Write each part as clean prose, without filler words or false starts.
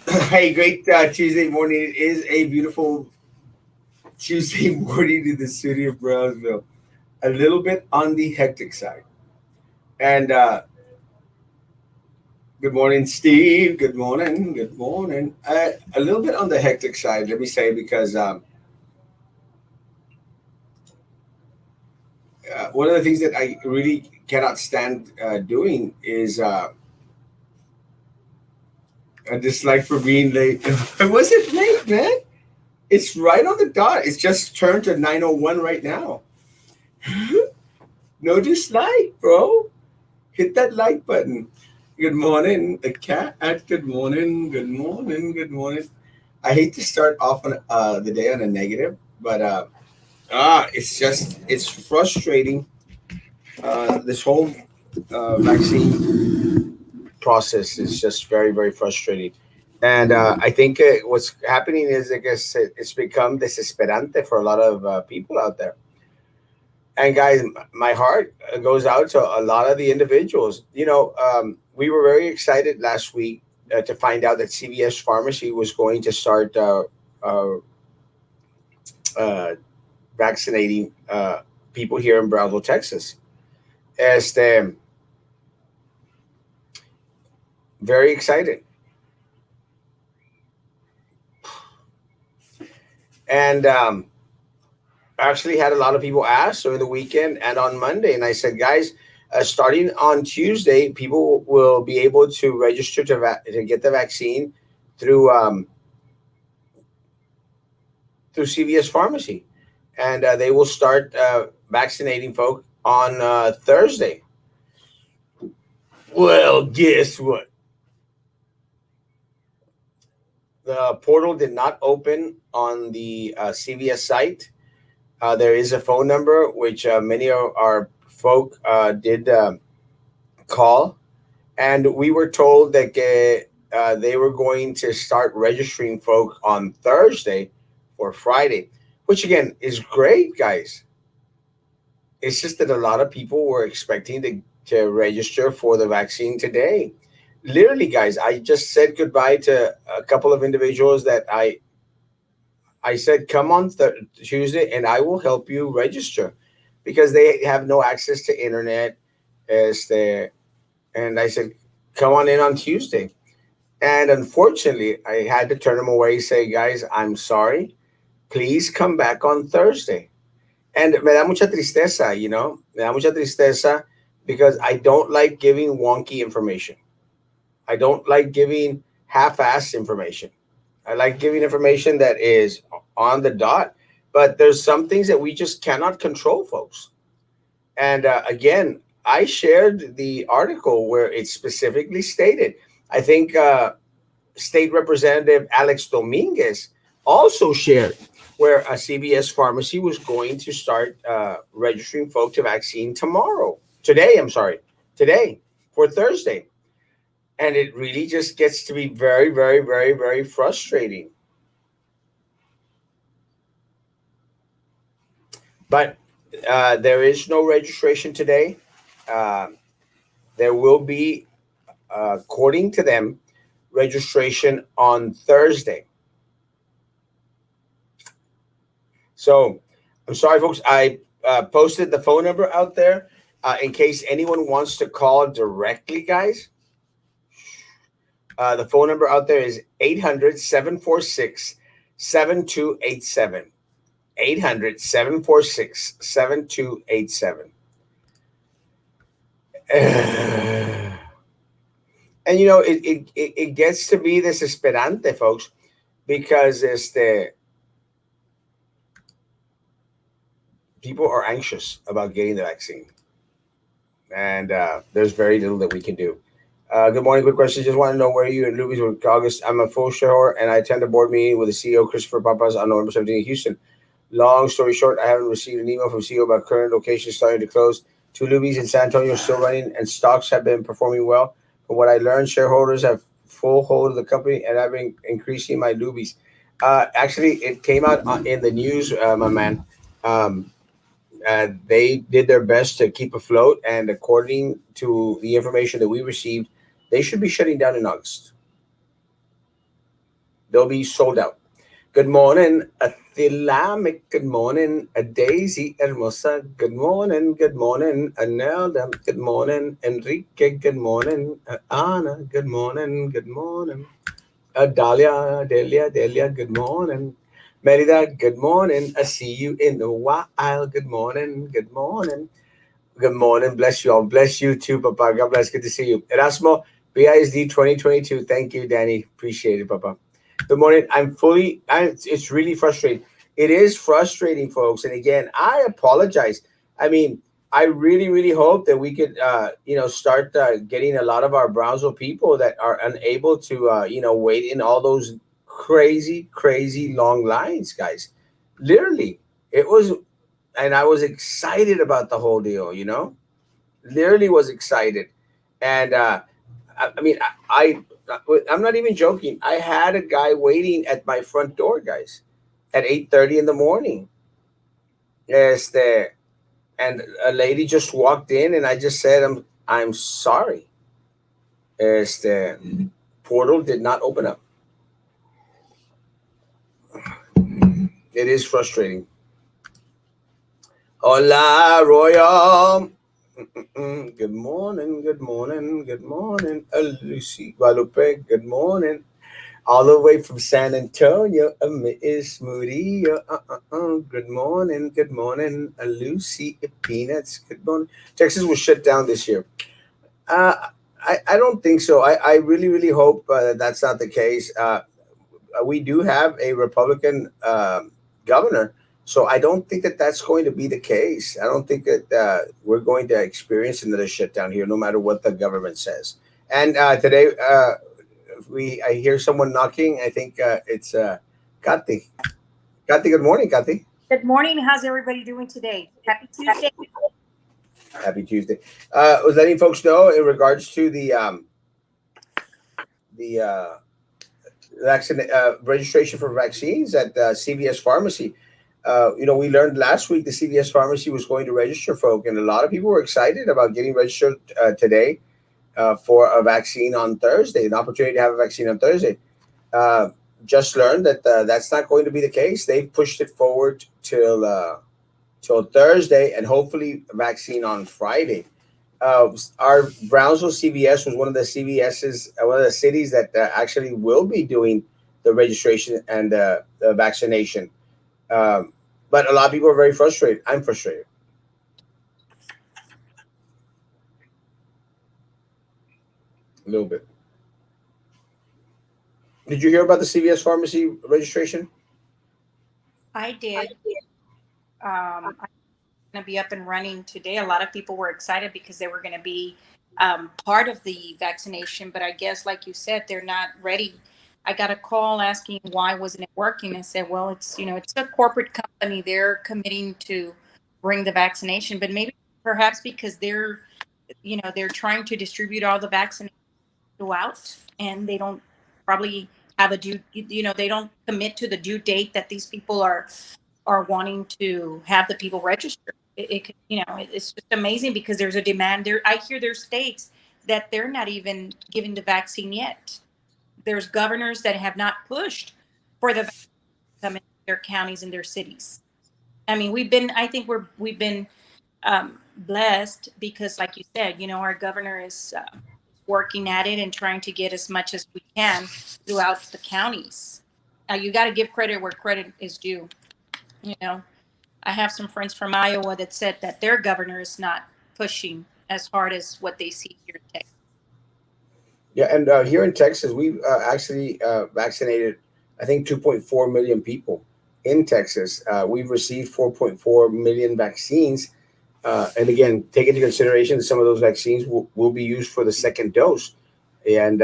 Hey, great Tuesday morning. It is a beautiful Tuesday morning in the city of Brownsville. A little bit on the hectic side. And good morning, Steve. Good morning. Good morning. A little bit on the hectic side, let me say, because one of the things that I really cannot stand doing is a dislike for being late. I wasn't late, man. It's right on the dot. It's just turned to 9:01 right now. No dislike, bro. Hit that like button. Good morning, the cat. Good morning. Good morning. Good morning. I hate to start off on the day on a negative, but it's frustrating. This whole vaccine process is just very frustrating, and I think what's happening is I guess it's become desesperante for a lot of people out there. And guys, my heart goes out to a lot of the individuals. We were very excited last week to find out that CVS Pharmacy was going to start uh, uh, vaccinating people here in Brownsville, Texas. Este, very excited. And actually had a lot of people ask over the weekend and on Monday. And I said, guys, starting on Tuesday, people will be able to register to get the vaccine through through CVS Pharmacy, and they will start vaccinating folk on Thursday. Well, guess what? The portal did not open on the CVS site. There is a phone number which many of our folk did call, and we were told that they were going to start registering folk on Thursday for Friday, which again is great, guys. It's just that a lot of people were expecting to register for the vaccine today. Literally, guys, I just said goodbye to a couple of individuals that I said, come on Tuesday and I will help you register because they have no access to internet. Este, and I said, come on in on Tuesday. And unfortunately, I had to turn them away, say, guys, I'm sorry. Please come back on Thursday. And me da mucha tristeza, me da mucha tristeza because I don't like giving wonky information. I don't like giving half-assed information. I like giving information that is on the dot, but there's some things that we just cannot control, folks. And again, I shared the article where it specifically stated. I think State Representative Alex Dominguez also shared where a CVS pharmacy was going to start registering folk to vaccine tomorrow. Today, I'm sorry, today for Thursday. And it really just gets to be very frustrating. But there is no registration today. Uh, there will be, according to them, registration on Thursday. So I'm sorry, folks. I posted the phone number out there in case anyone wants to call directly, guys. The phone number out there is 800-746-7287. 800-746-7287. And it gets to be desesperante, folks, because people are anxious about getting the vaccine, and there's very little that we can do. Good morning. Quick question. Just want to know where you and Luby's were August. I'm a full shareholder and I attend a board meeting with the CEO, Christopher Papas, on November 17th in Houston. Long story short, I haven't received an email from CEO about current locations starting to close. Two Luby's in San Antonio are still running and stocks have been performing well. From what I learned, shareholders have full hold of the company and I've been increasing my Luby's. Actually, it came out in the news, my man. Um, they did their best to keep afloat, and according to the information that we received, they should be shutting down in August. They'll be sold out. Good morning, Athelamic. Good morning, a Daisy Hermosa. Good morning, good morning, Anelda. Good morning, Enrique. Good morning, Anna. Good morning, good morning. Dalia, Delia, Delia, good morning. Merida, good morning. I see you in the wild. Good morning, good morning. Good morning. Bless you all. Bless you too, Papa. God bless. Good to see you. Erasmo, BISD 2022. Thank you, Danny. Appreciate it, Papa. Good morning. It's really frustrating. It is frustrating, folks. And again, I apologize. I mean, I really, really hope that we could, start getting a lot of our Brownsville people that are unable to, wait in all those crazy, crazy long lines, guys. Literally, it was, and I was excited about the whole deal. Literally was excited, and I mean, I'm not even joking. I had a guy waiting at my front door, guys, at 8:30 in the morning. Este, and a lady just walked in, and I just said, I'm sorry. Este, portal did not open up. It is frustrating. Hola, Royal. Good morning, good morning, good morning. Lucy Guadalupe, good morning. All the way from San Antonio, Miss Murillo. Good morning, good morning. Lucy Peanuts, good morning. Texas was shut down this year. Uh, I don't think so. I really, really hope that's not the case. We do have a Republican governor, so I don't think that that's going to be the case. I don't think that we're going to experience another shutdown here, no matter what the government says. And today, I hear someone knocking. I think it's Kathy. Kathy, good morning, Kathy. Good morning. How's everybody doing today? Happy Tuesday. Happy Tuesday. I was letting folks know in regards to the vaccine registration for vaccines at CVS Pharmacy. We learned last week the CVS Pharmacy was going to register folk, and a lot of people were excited about getting registered today for a vaccine on Thursday, an opportunity to have a vaccine on Thursday. Uh, just learned that that's not going to be the case. They've pushed it forward till Thursday, and hopefully a vaccine on Friday. Our Brownsville CVS was one of the CVS's, one of the cities that actually will be doing the registration and the vaccination. Um, but a lot of people are very frustrated. I'm frustrated a little bit. Did you hear about the CVS pharmacy registration? I did. I'm going to be up and running today. A lot of people were excited because they were going to be part of the vaccination, but I guess, like you said, they're not ready. I got a call asking why wasn't it working. I said, well, it's a corporate company. They're committing to bring the vaccination, but maybe perhaps because they're trying to distribute all the vaccinations throughout, and they don't probably have a they don't commit to the due date that these people are wanting to have the people register. It's just amazing because there's a demand there. I hear there's states that they're not even giving the vaccine yet. There's governors that have not pushed for the vaccine to come in their counties and their cities. I mean, we've been blessed because, like you said, our governor is working at it and trying to get as much as we can throughout the counties. You got to give credit where credit is due. You know, I have some friends from Iowa that said that their governor is not pushing as hard as what they see here in Texas. Yeah, and here in Texas, we've actually vaccinated, I think, 2.4 million people in Texas. We've received 4.4 million vaccines. And again, take into consideration some of those vaccines will be used for the second dose. And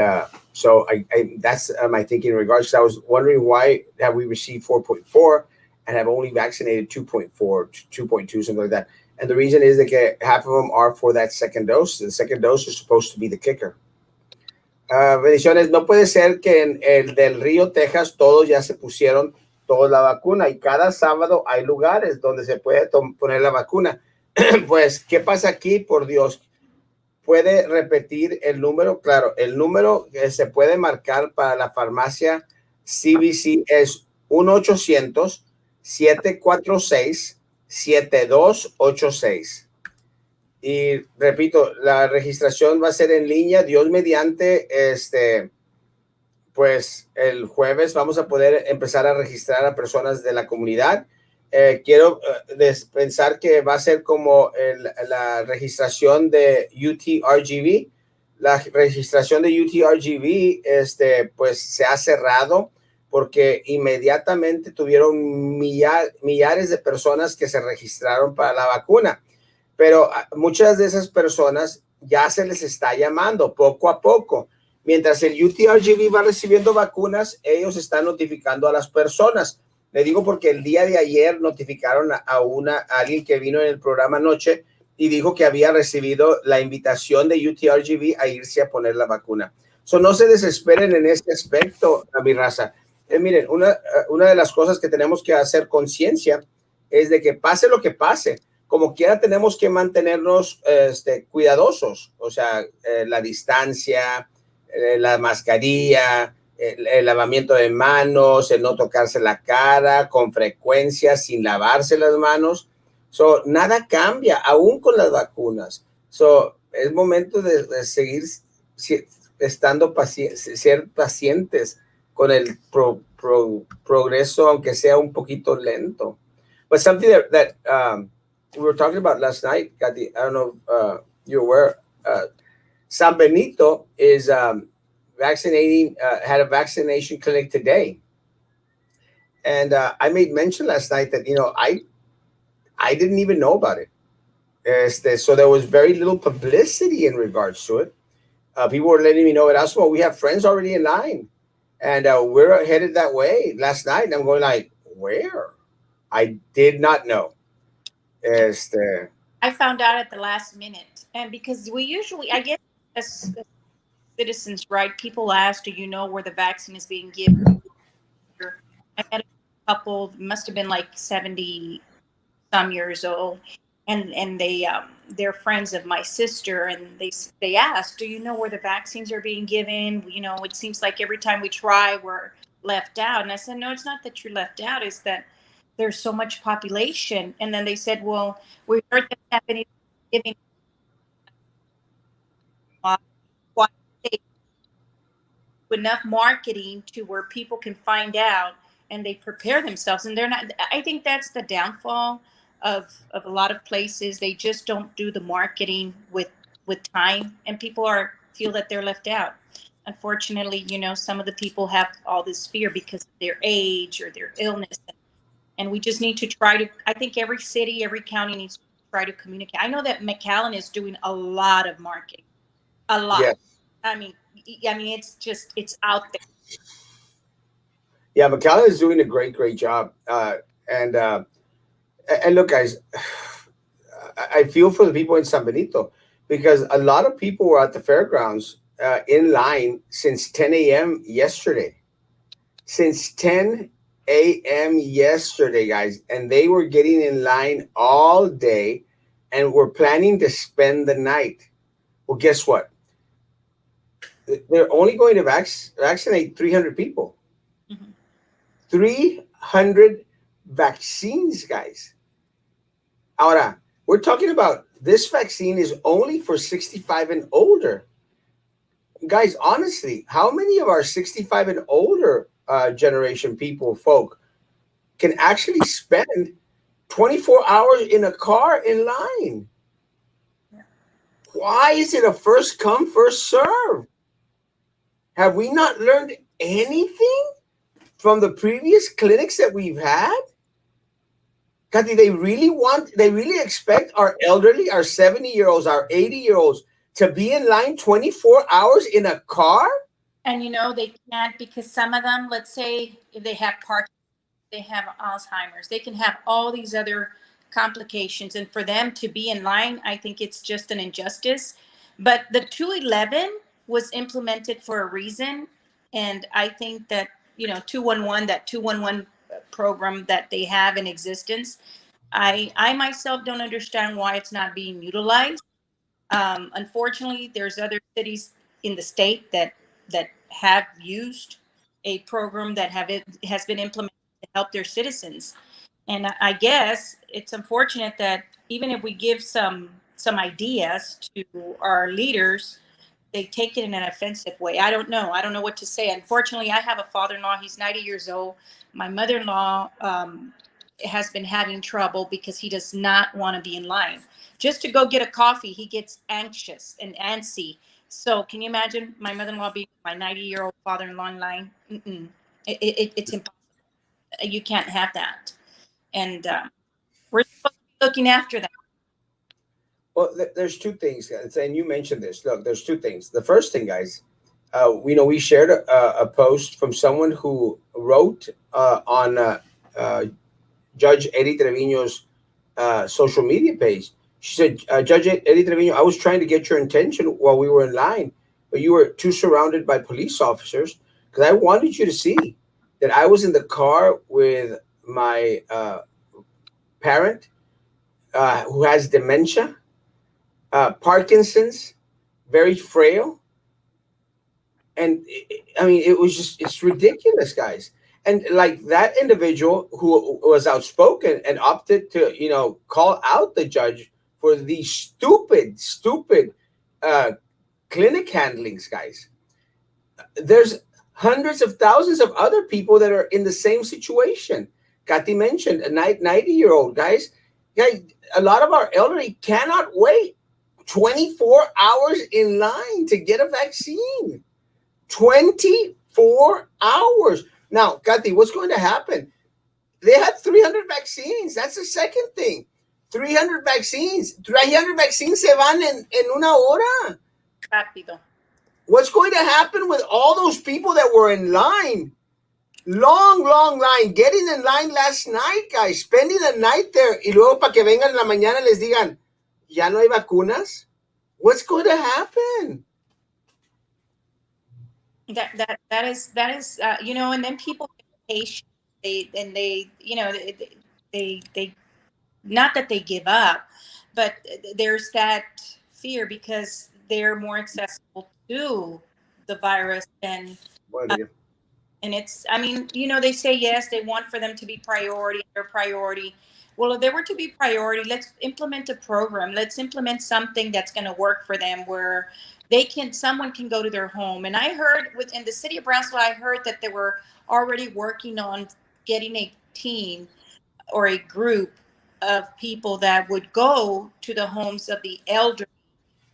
so that's my thinking in regards. I was wondering why have we received 4.4 and have only vaccinated 2.4, 2.2, something like that. And the reason is that half of them are for that second dose. The second dose is supposed to be the kicker. Bendiciones, no puede ser que en el del Río, Texas, todos ya se pusieron toda la vacuna y cada sábado hay lugares donde se puede poner la vacuna. Pues, ¿qué pasa aquí? Por Dios, ¿puede repetir el número? Claro, el número que se puede marcar para la farmacia CBC es 1-800-746-7286. Y repito, la registración va a ser en línea, Dios mediante, pues el jueves vamos a poder empezar a registrar a personas de la comunidad. Quiero pensar que va a ser como la registración de UTRGV. La registración de UTRGV, pues se ha cerrado porque inmediatamente tuvieron millares de personas que se registraron para la vacuna. Pero muchas de esas personas ya se les está llamando poco a poco. Mientras el UTRGV va recibiendo vacunas, ellos están notificando a las personas. Le digo porque el día de ayer notificaron a alguien que vino en el programa anoche y dijo que había recibido la invitación de UTRGV a irse a poner la vacuna. No se desesperen en este aspecto, a mi raza. Miren, una de las cosas que tenemos que hacer conciencia es de que pase lo que pase, como quiera tenemos que mantenernos cuidadosos, o sea, la distancia, la mascarilla, el lavamiento de manos, el no tocarse la cara con frecuencia, sin lavarse las manos. Nada cambia, aún con las vacunas. Es momento de seguir estando ser pacientes con el progreso, aunque sea un poquito lento. But something that we were talking about last night, Kathy, I don't know if you're aware, San Benito is vaccinating, had a vaccination clinic today. And I made mention last night that, I didn't even know about it. So there was very little publicity in regards to it. People were letting me know at Erasmo, we have friends already in line. And we're headed that way last night. And I'm going like, where? I did not know. I found out at the last minute, and because we usually, I guess, as citizens, right? People ask, "Do you know where the vaccine is being given?" I met a couple, must have been like 70 some years old, and they're friends of my sister, and they asked, "Do you know where the vaccines are being given? It seems like every time we try, we're left out." And I said, "No, it's not that you're left out. It's that there's so much population." And then they said, "Well, we heard that's happening, giving why enough marketing to where people can find out and they prepare themselves." And they're not, I think that's the downfall of a lot of places. They just don't do the marketing with time, and people are feel that they're left out. Unfortunately, some of the people have all this fear because of their age or their illness, and we just need to try to, I think every city, every county needs to try to communicate. I know that McAllen is doing a lot of marketing, a lot. Yes. I mean, it's out there. Yeah, McAllen is doing a great job. And look, guys, I feel for the people in San Benito because a lot of people were at the fairgrounds in line since 10 a.m. yesterday. Since 10 a.m. yesterday, guys, and they were getting in line all day and were planning to spend the night. Well, guess what? They're only going to vaccinate 300 people. Mhm. 300 vaccines, guys. Ahora, we're talking about this vaccine is only for 65 and older. Guys, honestly, how many of our 65 and older generation people, folk, can actually spend 24 hours in a car in line? Why is it a first come, first serve? Have we not learned anything from the previous clinics that we've had? Kathy, they really expect our elderly, our 70-year-olds, our 80-year-olds to be in line 24 hours in a car? And they can't, because some of them, let's say if they have Parkinson's, they have Alzheimer's, they can have all these other complications. And for them to be in line, I think it's just an injustice. But the 211 was implemented for a reason. And I think that, 211, that 211 program that they have in existence, I myself don't understand why it's not being utilized. Unfortunately, there's other cities in the state that have used a program that has been implemented to help their citizens. And I guess it's unfortunate that even if we give some ideas to our leaders, they take it in an offensive way. I don't know. I don't know what to say. Unfortunately, I have a father-in-law. He's 90 years old. My mother-in-law has been having trouble because he does not want to be in line. Just to go get a coffee, he gets anxious and antsy. So can you imagine my mother-in-law being with my 90-year-old father-in-law in line? Mm-mm. It's impossible. You can't have that. And we're supposed to be looking after them. Well, there's two things, guys, and you mentioned this. Look, there's two things. The first thing, guys, we know we shared a post from someone who wrote on Judge Eddie Trevino's social media page. She said, Judge Eddie Trevino, I was trying to get your attention while we were in line, but you were too surrounded by police officers because I wanted you to see that I was in the car with my parent who has dementia, Parkinson's, very frail. And I mean, it was just, it's ridiculous, guys. And like that individual who was outspoken and opted to, call out the judge for these stupid uh, clinic handlings, guys. There's hundreds of thousands of other people that are in the same situation. Kathy mentioned a 90-year-old, guys. Guys, a lot of our elderly cannot wait 24 hours in line to get a vaccine. 24 hours. Now, Kathy, what's going to happen? They had 300 vaccines. That's the second thing. 300 vaccines. 300 vaccines se van en una hora. Rápido. What's going to happen with all those people that were in line? Long line. Getting in line last night, guys. Spending the night there. Y luego para que vengan en la mañana les digan, ya no hay vacunas. What's going to happen? That is and then people get patient. They not that they give up, but there's that fear because they're more accessible to the virus than. Bueno, And it's, I mean, they say yes, they want for them to be priority, their priority. Well, if they were to be priority, let's implement a program. Let's implement something that's going to work for them where someone can go to their home. And I heard within the city of Brownsville, I heard that they were already working on getting a team or a group of people that would go to the homes of the elderly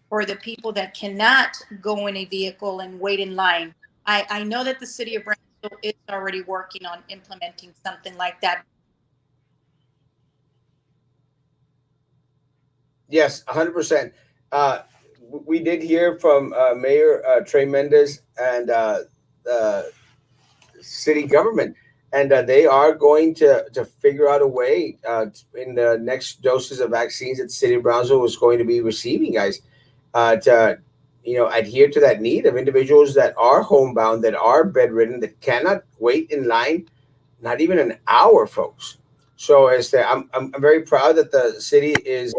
or the people that cannot go in a vehicle and wait in line. I know that the city of Brownsville is already working on implementing something like that. yes, 100%. Uh, we did hear from Mayor Trey Mendez and the city government, and they are going to figure out a way in the next doses of vaccines that the city of Brownsville was going to be receiving, guys, to adhere to that need of individuals that are homebound, that are bedridden, that cannot wait in line, not even an hour, folks. So I'm very proud that the city is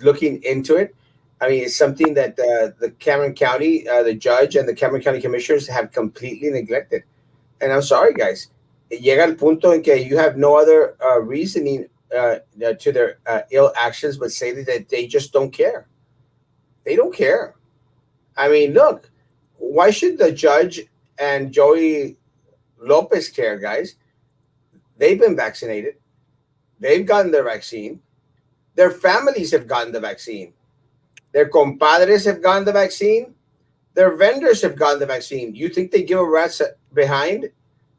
looking into it. I mean, it's something that the Cameron County, the judge, and the Cameron County commissioners have completely neglected. And I'm sorry, guys. Llega al punto en que you have no other reasoning to their ill actions, but say that they just don't care. They don't care. I mean, look, why should the judge and Joey Lopez care, guys? They've been vaccinated. They've gotten their vaccine. Their families have gotten the vaccine. Their compadres have gotten the vaccine. Their vendors have gotten the vaccine. You think they give a rat's behind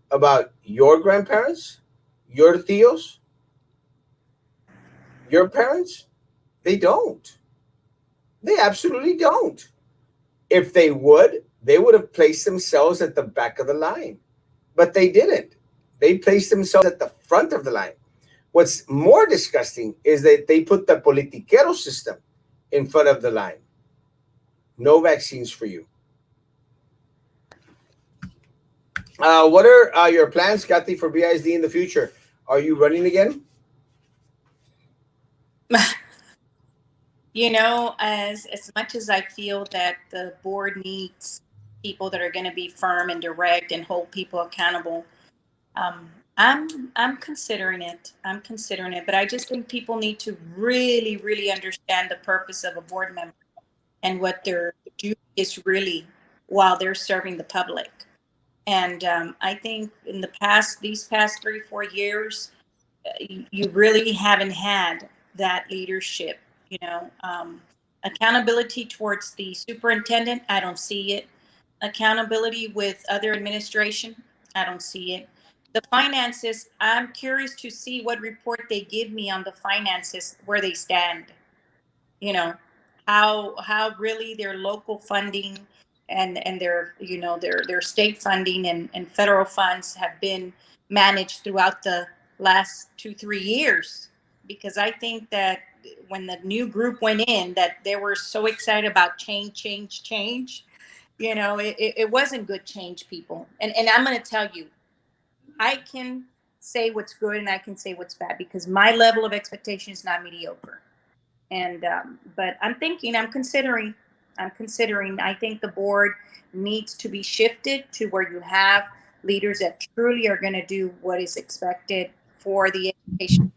about your grandparents, your tios, your parents? They don't. They absolutely don't. If they would have placed themselves at the back of the line. But they didn't. They placed themselves at the front of the line. What's more disgusting is that they put the politiquero system in front of the line. No vaccines for you. What are your plans, Kathy, for BISD in the future? Are you running again? As much as I feel that the board needs people that are going to be firm and direct and hold people accountable. I'm considering it. I'm considering it, but I just think people need to really, really understand the purpose of a board member and what their duty is really while they're serving the public. And I think in these past 3, 4 years, you really haven't had that leadership. You know, accountability towards the superintendent, I don't see it. Accountability with other administration, I don't see it. The finances, I'm curious to see what report they give me on the finances, where they stand. You know, how really their local funding and their, their state funding and federal funds have been managed throughout the last 2, 3 years. Because I think that when the new group went in, that they were so excited about change, change, change. It wasn't good change, people. And I'm going to tell you, I can say what's good and I can say what's bad, because my level of expectation is not mediocre. And but I'm considering. I think the board needs to be shifted to where you have leaders that truly are going to do what is expected for the education,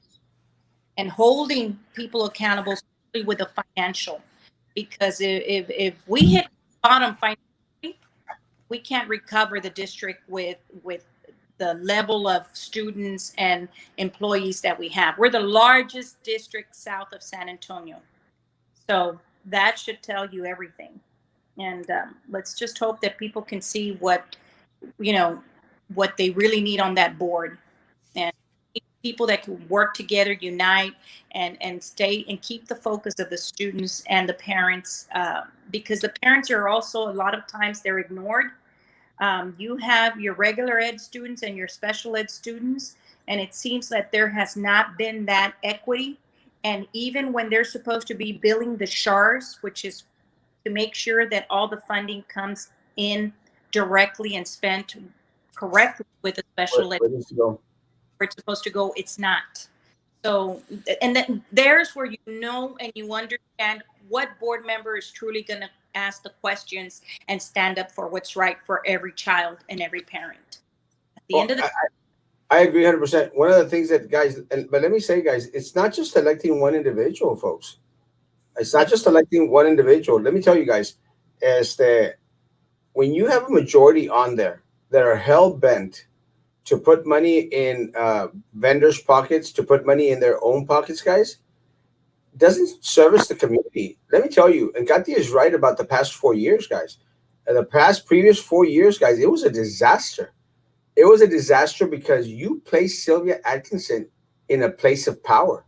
and holding people accountable, especially with the financial. Because if we hit bottom financially, we can't recover the district with the level of students and employees that we have. We're the largest district south of San Antonio. So that should tell you everything. And let's just hope that people can see you know, what they really need on that board, and people that can work together, unite, and stay and keep the focus of the students and the parents, because the parents are also, a lot of times, they're ignored. You have your regular ed students and your special ed students, and it seems that there has not been that equity. And even when they're supposed to be billing the SHARs, which is to make sure that all the funding comes in directly and spent correctly with the special ed Where does it go? where it's supposed to go, it's not. So, and then there's where and you understand what board member is truly going to ask the questions and stand up for what's right for every child and every parent. At the end Well, of the I agree 100%. One of the things that guys, but let me say, guys, it's not just electing one individual, folks. It's day, not just electing one individual. Let me tell you guys, is that when you have a majority on there that are hell bent to put money in vendors' pockets, to put money in their own pockets, guys, doesn't service the community. Let me tell you, and Gatti is right about the past 4 years, guys. The past previous 4 years, guys, it was a disaster. It was a disaster because you placed Sylvia Atkinson in a place of power.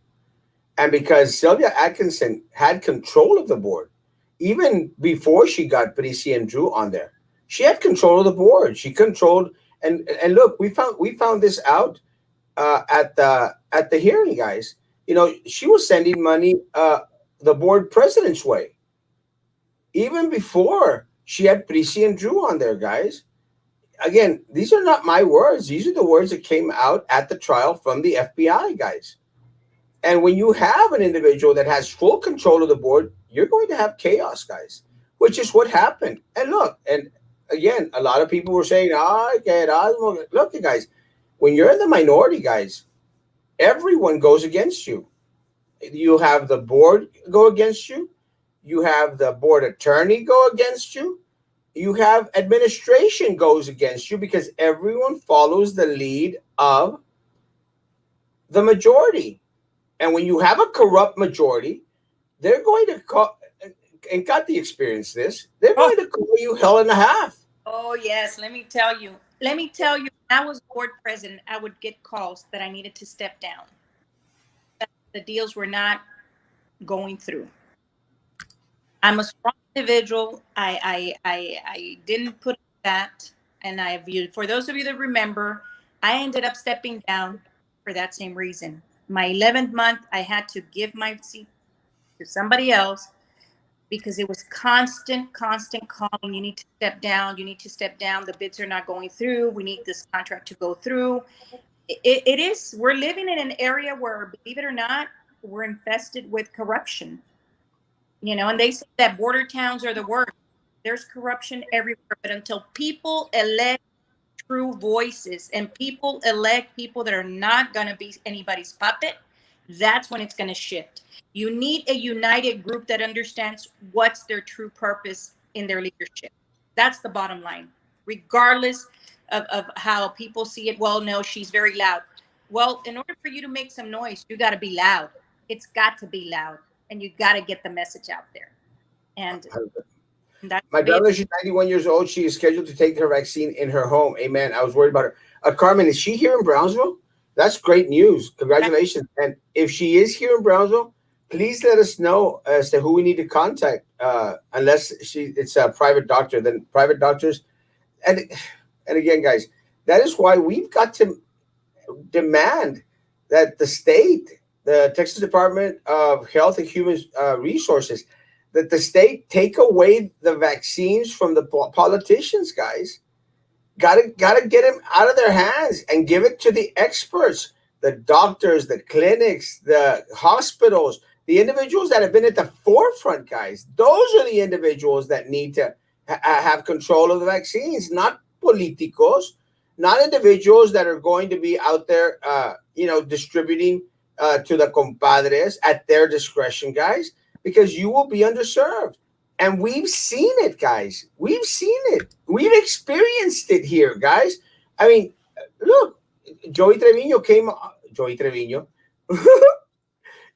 And because Sylvia Atkinson had control of the board, even before she got Brici and Drew on there, she had control of the board. She controlled, and look, we found this out at the hearing, guys. She was sending money the board president's way even before she had Brici and Drew on there, guys. Again, these are not my words. These are the words that came out at the trial from the FBI, guys. And when you have an individual that has full control of the board, you're going to have chaos, guys, which is what happened. And look, and again, a lot of people were saying, okay, Erasmo. Look, you guys, when you're in the minority, guys, everyone goes against you. You have the board go against you. You have the board attorney go against you. You have administration goes against you because everyone follows the lead of the majority. And when you have a corrupt majority, they're going to call, and got the experience this, they're oh, going to call you hell and a half. oh yes, let me tell you. Let me tell you, when I was board president, I would get calls that I needed to step down. That the deals were not going through. I'm a strong individual. I didn't put that, and I viewed. For those of you that remember, I ended up stepping down for that same reason. My 11th month, I had to give my seat to somebody else because it was constant calling. You need to step down. You need to step down. The bids are not going through. We need this contract to go through. It is. We're living in an area where, believe it or not, we're infested with corruption. And they say that border towns are the worst. There's corruption everywhere, but until people elect true voices and people elect people that are not going to be anybody's puppet, that's when it's going to shift. You need a united group that understands what's their true purpose in their leadership. That's the bottom line, regardless of how people see it. Well, no, she's very loud. Well, in order for you to make some noise, you got to be loud. It's got to be loud, and you got to get the message out there. And that's My the way grandmother, she's 91 years old. She is scheduled to take her vaccine in her home. Amen. I was worried about her. Carmen, is she here in Brownsville? That's great news. Congratulations. And if she is here in Brownsville, please let us know as to who we need to contact. Unless it's a private doctor, then private doctors. And and again, guys, that is why we've got to demand that the state, the Texas Department of Health and Human Resources, that the state take away the vaccines from the politicians, guys. Gotta get them out of their hands and give it to the experts, the doctors, the clinics, the hospitals, the individuals that have been at the forefront, guys. Those are the individuals that need to have control of the vaccines, not politicos, not individuals that are going to be out there, distributing to the compadres at their discretion, guys, because you will be underserved. And we've seen it, guys. We've seen it. We've experienced it here, guys. I mean, look, Joey Trevino came. Joey Trevino.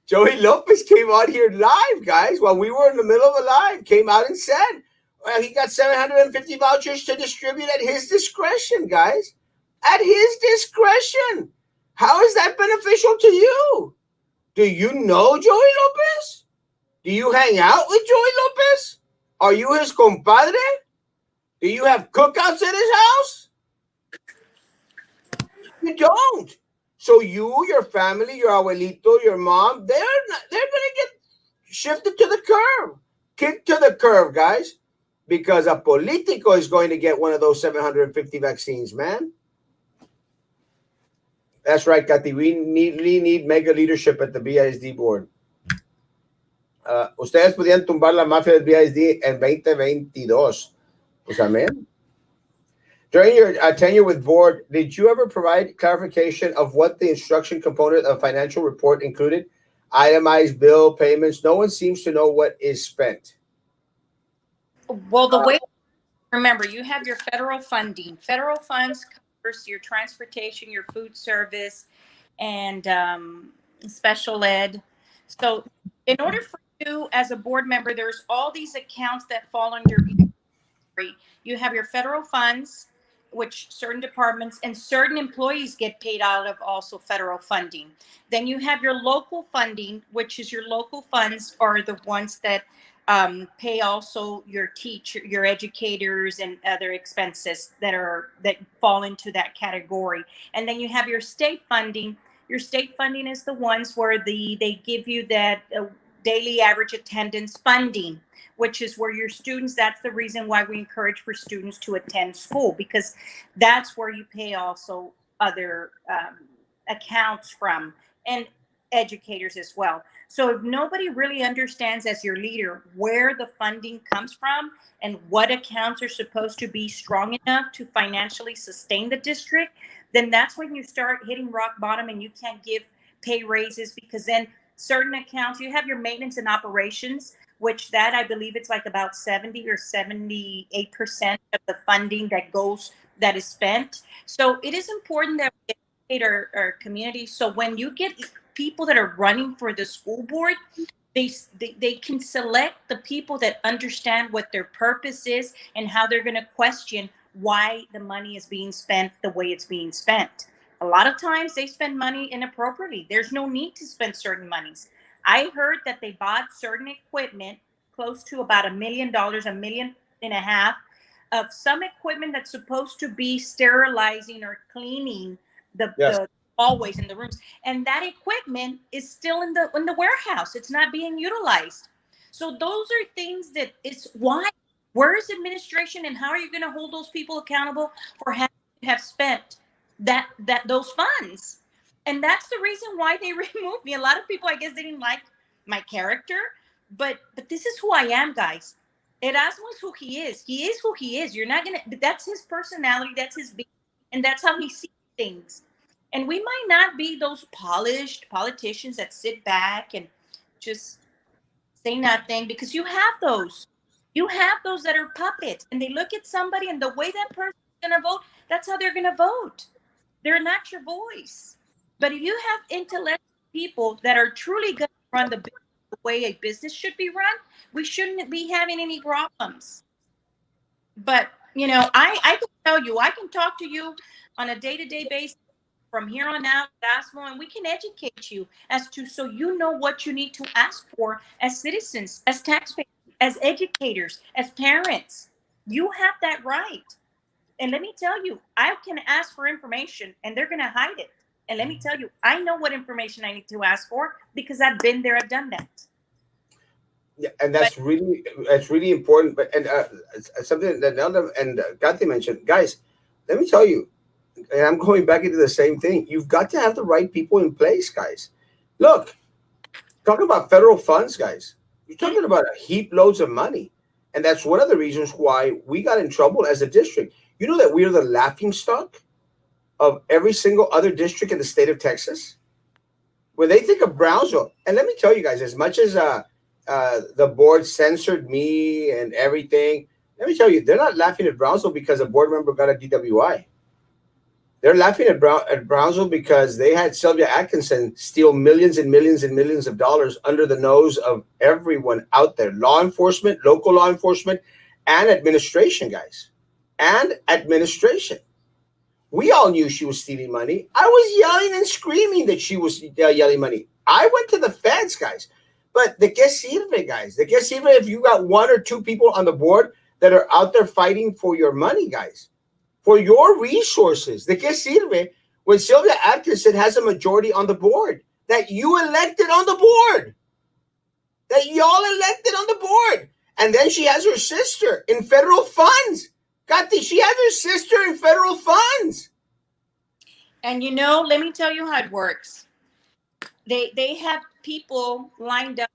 Joey Lopez came on here live, guys, while we were in the middle of a live. Came out and said, well, he got 750 vouchers to distribute at his discretion, guys. At his discretion. How is that beneficial to you? Do you know Joey Lopez? Do you hang out with Joey Lopez? Are you his compadre? Do you have cookouts at his house? You don't. So you, your family, your abuelito, your mom, they're gonna get shifted to the curb, kicked to the curb, guys, because a politico is going to get one of those 750 vaccines, man. That's right, Kathy. We need mega leadership at the BISD board. Ustedes podían tumbar la mafia del BISD en 2022. Pues amén. During your tenure with board, did you ever provide clarification of what the instruction component of financial report included? Itemized bill payments. No one seems to know what is spent. well, the way, remember, you have your federal funding. Federal funds covers your transportation, your food service, and special ed. So, in order for you as a board member, there's all these accounts that fall under. You have your federal funds, which certain departments and certain employees get paid out of also federal funding. Then you have your local funding, which is your local funds are the ones that pay also your teacher, your educators, and other expenses that fall into that category. And then you have your state funding. Your state funding is the ones where they give you that daily average attendance funding, which is where your students, that's the reason why we encourage for students to attend school, because that's where you pay also other accounts from, and educators as well. So if nobody really understands as your leader where the funding comes from and what accounts are supposed to be strong enough to financially sustain the district, then that's when you start hitting rock bottom and you can't give pay raises, because then certain accounts, you have your maintenance and operations, which that I believe it's like about 70 or 78% of the funding that is spent. So it is important that we educate our community. So when you get people that are running for the school board, they can select the people that understand what their purpose is and how they're going to question why the money is being spent the way it's being spent. A lot of times they spend money inappropriately. There's no need to spend certain monies. I heard that they bought certain equipment close to about $1 million, $1.5 million of some equipment that's supposed to be sterilizing or cleaning Yes. the hallways in the rooms, and that equipment is still in the warehouse. It's not being utilized. So those are things that it's why. Where is administration, and how are you going to hold those people accountable for having to have spent those funds? And that's the reason why they removed me. A lot of people, I guess, they didn't like my character, but this is who I am, guys. Erasmo is who he is. He is who he is. You're not gonna. That's his personality. That's his being, and that's how he sees things. And we might not be those polished politicians that sit back and just say nothing, because you have those. You have those that are puppets, and they look at somebody, and the way that person's gonna vote, that's how they're gonna vote. They're not your voice. But if you have intellectual people that are truly going to run the way a business should be run, we shouldn't be having any problems. But I can tell you, I can talk to you on a day-to-day basis from here on out, Erasmo, and we can educate you as to, so you know what you need to ask for as citizens, as taxpayers, as educators, as parents. You have that right. And let me tell you, I can ask for information and they're going to hide it. And let me tell you, I know what information I need to ask for because I've been there, I've done that. Yeah, and But that's really important. But something that Nelda and Gatti mentioned, guys. Let me tell you, and I'm going back into the same thing. You've got to have the right people in place, guys. Look, talking about federal funds, guys. You're talking about a heap loads of money, and that's one of the reasons why we got in trouble as a district. You know that we are the laughing stock of every single other district in the state of Texas. When they think of Brownsville, and let me tell you guys, as much as the board censored me and everything, let me tell you, they're not laughing at Brownsville because a board member got a DWI. They're laughing at Brownsville because they had Sylvia Atkinson steal millions and millions and millions of dollars under the nose of everyone out there, law enforcement, local law enforcement, and administration, guys, and administration. We all knew she was stealing money. I was yelling and screaming that she was yelling money. I went to the feds, guys. But the que sirve, guys? The que sirve if you got one or two people on the board that are out there fighting for your money, guys, for your resources? De que sirve when Sylvia Atkinson has a majority on the board that you elected on the board, that y'all elected on the board, and then she has her sister in federal funds. Kati, she has her sister in federal funds. and let me tell you how it works. They have people lined up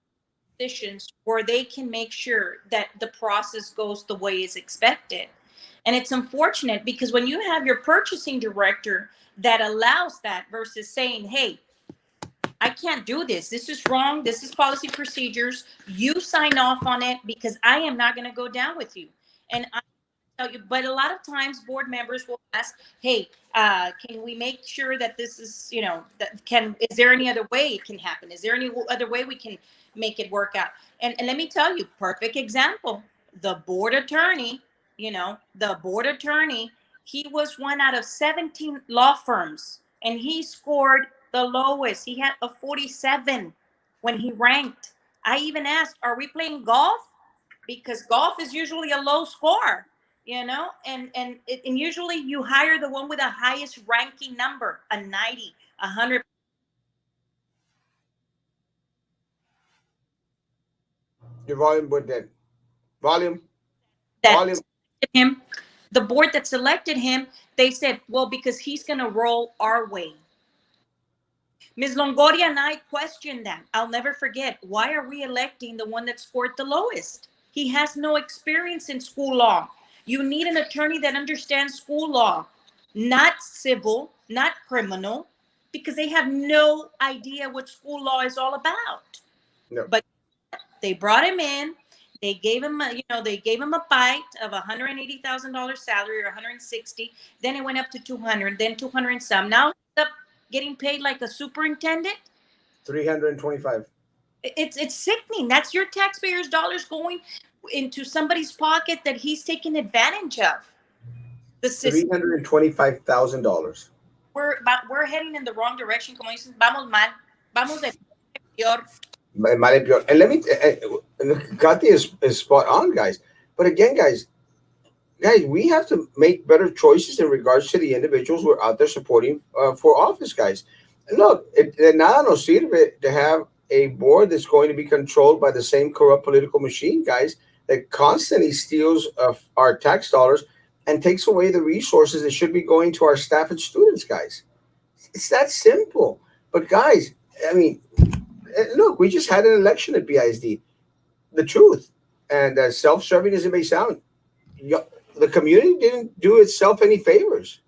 positions where they can make sure that the process goes the way it's expected. And it's unfortunate because when you have your purchasing director that allows that versus saying, hey, I can't do this. This is wrong. This is policy procedures. You sign off on it because I am not going to go down with you. And I tell you, but a lot of times board members will ask, hey, can we make sure that this is, is there any other way it can happen? Is there any other way we can make it work out? And let me tell you, perfect example, the board attorney, the board attorney, he was one out of 17 law firms and he scored the lowest. He had a 47 when he ranked. I even asked, are we playing golf? Because golf is usually a low score, and usually you hire the one with the highest ranking number, a 90, 100. Your volume went dead. Volume, That volume. him, the board that selected him, they said, well, because he's going to roll our way. Ms. Longoria and I questioned that. I'll never forget. Why are we electing the one that scored the lowest? He has no experience in school law. You need an attorney that understands school law, not civil, not criminal, because they have no idea what school law is all about. No. But they brought him in. They gave him, they gave him a bite of $180,000 salary or 160. Then it went up to 200, then 200 and some. Now he's up getting paid like a superintendent. 325. It's sickening. That's your taxpayers' dollars going into somebody's pocket that he's taking advantage of. The system. $325,000. We're heading in the wrong direction. Como dicen, vamos mal. Vamos de peor. And let me, Kathy is spot on, guys. But again, guys, we have to make better choices in regards to the individuals we're out there supporting for office, guys. And look, de nada nos sirve to have a board that's going to be controlled by the same corrupt political machine, guys, that constantly steals our tax dollars and takes away the resources that should be going to our staff and students, guys. It's that simple. But guys, I mean, look, we just had an election at BISD. The truth. And self-serving as it may sound, the community didn't do itself any favors.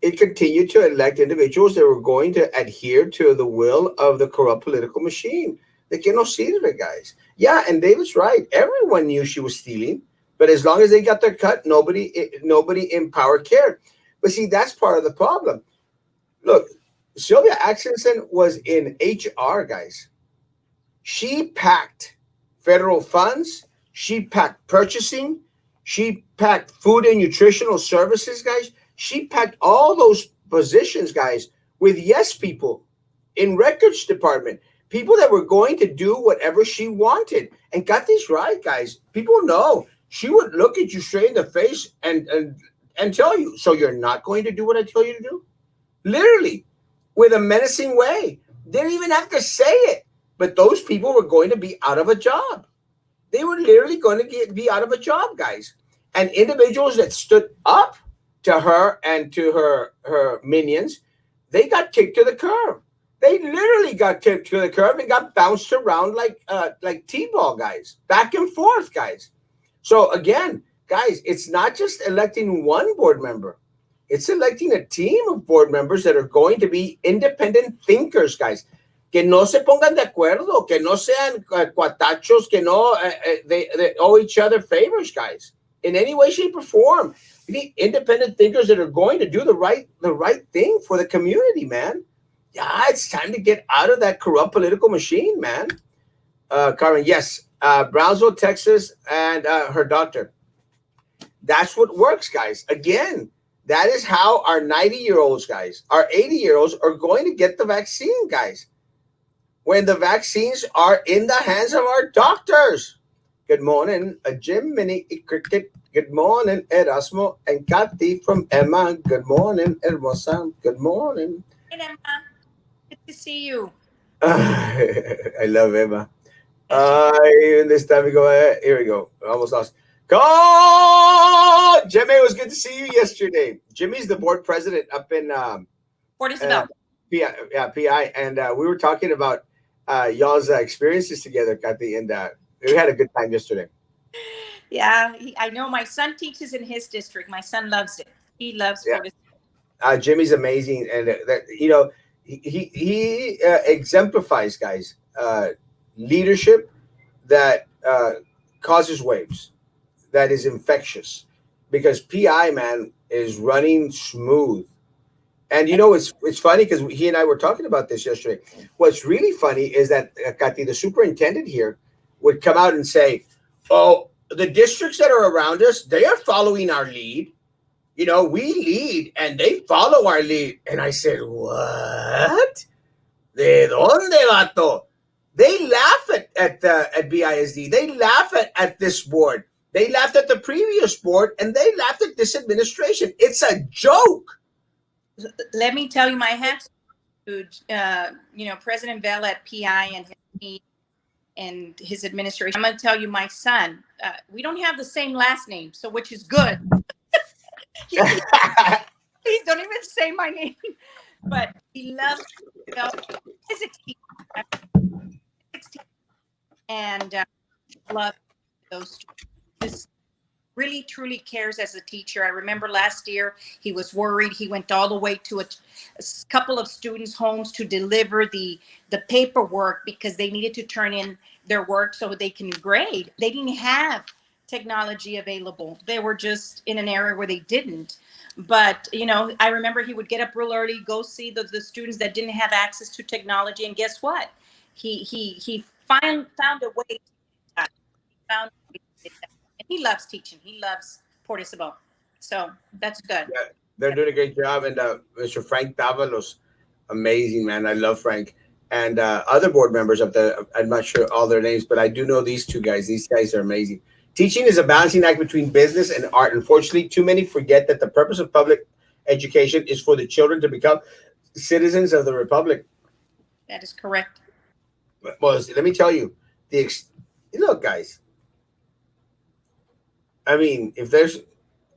It continued to elect individuals that were going to adhere to the will of the corrupt political machine. The que no sirve, guys. Yeah, and David's right. Everyone knew she was stealing, but as long as they got their cut, nobody in power cared. But see, that's part of the problem. Look, Sylvia Axelson was in HR, guys. She packed federal funds. She packed purchasing. She packed food and nutritional services, guys. She packed all those positions, guys, with yes people in records department, people that were going to do whatever she wanted. And got this right, guys. People know she would look at you straight in the face and tell you, so you're not going to do what I tell you to do? Literally, with a menacing way. They didn't even have to say it. But those people were going to be out of a job. They were literally going to be out of a job, guys. And individuals that stood up to her and to her minions, they got kicked to the curb. They literally got kicked to the curb and got bounced around like t-ball, guys, back and forth, guys. So again, guys, it's not just electing one board member. It's electing a team of board members that are going to be independent thinkers, guys. Que no se pongan de acuerdo, que no sean cuatachos, que no they owe each other favors, guys, in any way, shape, or form. We need independent thinkers that are going to do the right thing for the community, man. Yeah, it's time to get out of that corrupt political machine, man. Carmen, yes, Brownsville, Texas, and her doctor. That's what works, guys. Again, that is how our 90-year-olds, guys, our 80-year-olds are going to get the vaccine, guys, when the vaccines are in the hands of our doctors. Good morning, Jim, Minnie, Cricket. Good morning, Erasmo and Kathy from Emma. Good morning, Hermosa. Good morning. Hey, Emma. Good to see you. I love Emma. Yes, you Even this time we go, here we go. Almost lost. Go! Jimmy, it was good to see you yesterday. Jimmy's the board president up in Port Isabel. PI, yeah, PI, and we were talking about y'all's experiences together, Kathy, and we had a good time yesterday. Yeah, I know my son teaches in his district. My son loves it. He loves Yeah, Port Isabel. Jimmy's amazing, and that he exemplifies, guys, leadership that causes waves, that is infectious, because PI, man, is running smooth. And it's funny because he and I were talking about this yesterday. What's really funny is that Kati, the superintendent here, would come out and say, "Oh, the districts that are around us, they are following our lead. We lead and they follow our lead." And I said, "What? ¿De dónde, vato?" They laugh at BISD. They laugh at this board. They laughed at the previous board, and they laughed at this administration. It's a joke. Let me tell you, my hats to President Bell at PI and his team and his administration. I'm going to tell you, my son. We don't have the same last name, so which is good. Please don't even say my name. But he loves physics teacher, and love those students. Really truly cares as a teacher. I remember last year he was worried. He went all the way to a couple of students' homes to deliver the paperwork because they needed to turn in their work so they can grade. They didn't have technology available. They were just in an area where they didn't. But I remember he would get up real early, go see the students that didn't have access to technology, and guess what? He found a way. He found a way to get that. And he loves teaching. He loves Port Isabel. So that's good. Yeah, they're doing a great job. And Mr. Frank Davalos, amazing, man. I love Frank. And other board members I'm not sure all their names, but I do know these two guys. These guys are amazing. Teaching is a balancing act between business and art. Unfortunately, too many forget that the purpose of public education is for the children to become citizens of the republic. That is correct. Well, let me tell you, look, guys. I mean, if there's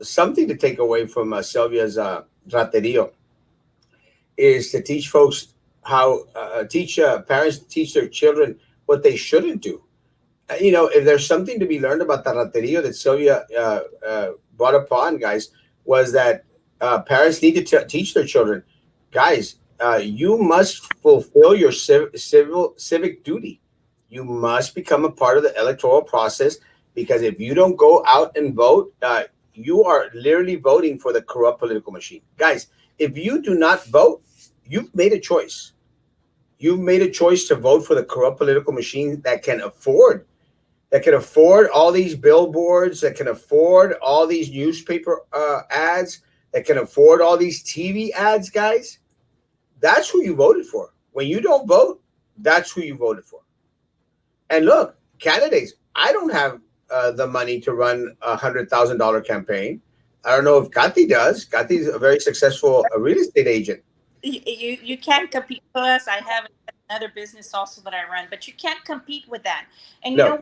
something to take away from Sylvia's raterio, is to teach folks how teach parents to teach their children what they shouldn't do. If there's something to be learned about Tarraterio that Sylvia brought upon, guys, was that parents need to teach their children, guys, you must fulfill your civic duty. You must become a part of the electoral process, because if you don't go out and vote, you are literally voting for the corrupt political machine. Guys, if you do not vote, you've made a choice. You've made a choice to vote for the corrupt political machine that can afford all these billboards, that can afford all these newspaper ads, that can afford all these TV ads, guys. That's who you voted for. When you don't vote, that's who you voted for. And look, candidates, I don't have the money to run $100,000 campaign. I don't know if Kathy does. Kathy's a very successful real estate agent. You can't compete with us. I have another business also that I run, but you can't compete with that. And you No, know,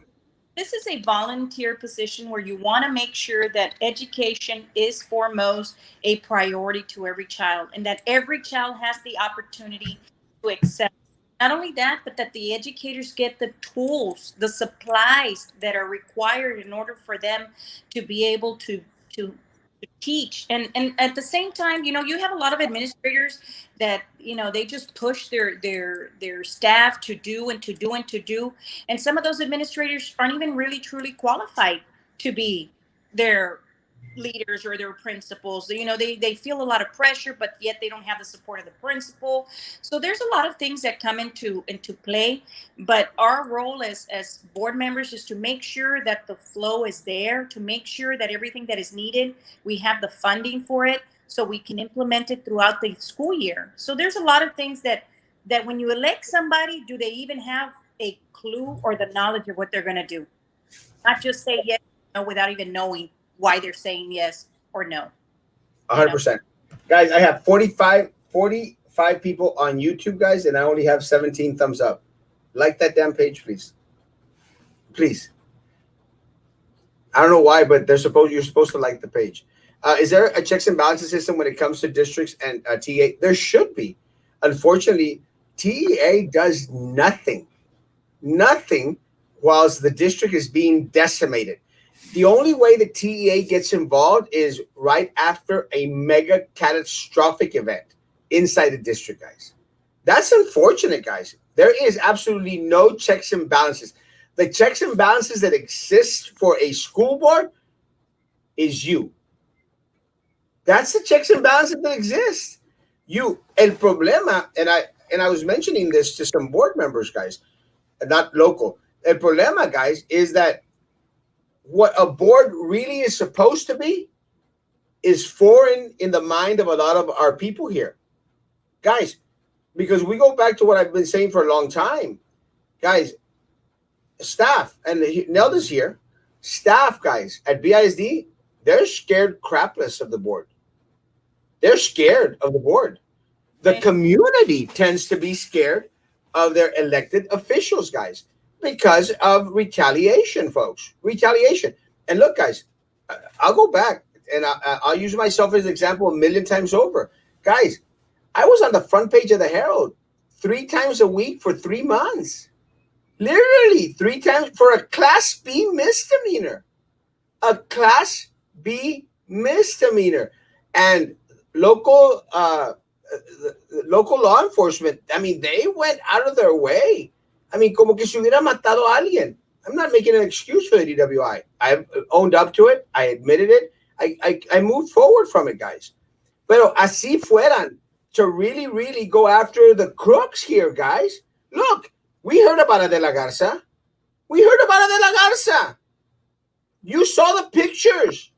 this is a volunteer position where you want to make sure that education is foremost a priority to every child, and that every child has the opportunity to excel. Not only that, but that the educators get the tools, the supplies that are required in order for them to be able to teach. And at the same time, you have a lot of administrators that they just push their staff to do and to do and to do, and some of those administrators aren't even really truly qualified to be their leaders or their principals. They feel a lot of pressure, but yet they don't have the support of the principal. So there's a lot of things that come into play, but our role as board members is to make sure that the flow is there, to make sure that everything that is needed, we have the funding for it, so we can implement it throughout the school year. So there's a lot of things that when you elect somebody, do they even have a clue or the knowledge of what they're going to do? Not just say yes or no without even knowing why they're saying yes or no. You know. 100%. Guys, I have 45 people on YouTube, guys, and I only have 17 thumbs up. Like that damn page, please. Please. I don't know why, but you're supposed to like the page. Is there a checks and balances system when it comes to districts and TEA? There should be. Unfortunately, TEA does nothing, whilst the district is being decimated. The only way the TEA gets involved is right after a mega catastrophic event inside the district, guys. That's unfortunate, guys. There is absolutely no checks and balances. The checks and balances that exist for a school board is you. That's the checks and balances that exist. El problema, and I was mentioning this to some board members, guys, not local. El problema, guys, is that what a board really is supposed to be is foreign in the mind of a lot of our people here, guys. Because we go back to what I've been saying for a long time, guys. Staff, and Nelda's here. Staff, guys, at BISD, they're scared crapless of the board. They're scared of the board. The community tends to be scared of their elected officials, guys, because of retaliation, folks. Retaliation. And look, guys, I'll go back and I'll use myself as an example a million times over. Guys, I was on the front page of the Herald 3 times a week for 3 months. Literally 3 times for a Class B misdemeanor. A Class B misdemeanor. And local local law enforcement, I mean, they went out of their way. I mean, como que si hubiera matado a alguien. I'm not making an excuse for the DWI. I owned up to it. I admitted it. I moved forward from it, guys. Pero así fueran to really, really go after the crooks here, guys. Look, we heard about it de la Garza. We heard about it de la Garza. You saw the pictures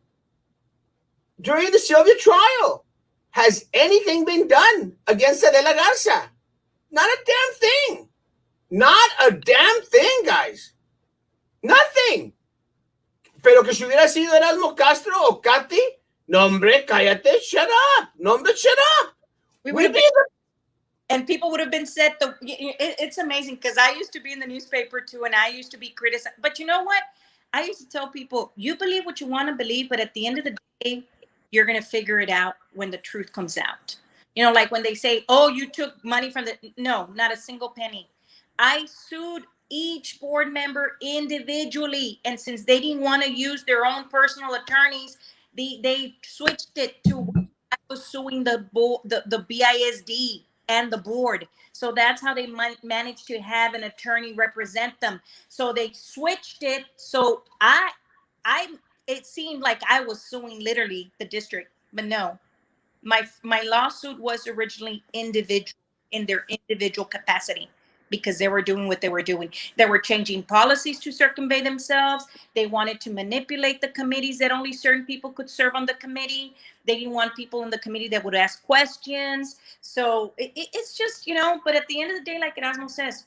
during the Sylvia trial. Has anything been done against the de la Garza? Not a damn thing. Not a damn thing, guys. Nothing. Pero que si hubiera sido Erasmo Castro o Katy, no, hombre, cállate, shut up. No, hombre, shut up. We would have been, and people would have been said, it's amazing because I used to be in the newspaper too, and I used to be criticized. But you know what? I used to tell people, you believe what you want to believe, but at the end of the day, you're going to figure it out when the truth comes out. Like when they say, oh, you took money from no, not a single penny. I sued each board member individually. And since they didn't want to use their own personal attorneys, they switched it to I was suing the board, the BISD and the board. So that's how they managed to have an attorney represent them. So they switched it. So I, it seemed like I was suing literally the district, but no, my lawsuit was originally individual in their individual capacity because they were doing what they were doing. They were changing policies to circumvent themselves. They wanted to manipulate the committees that only certain people could serve on the committee. They didn't want people in the committee that would ask questions. So it's just, but at the end of the day, like Erasmo says,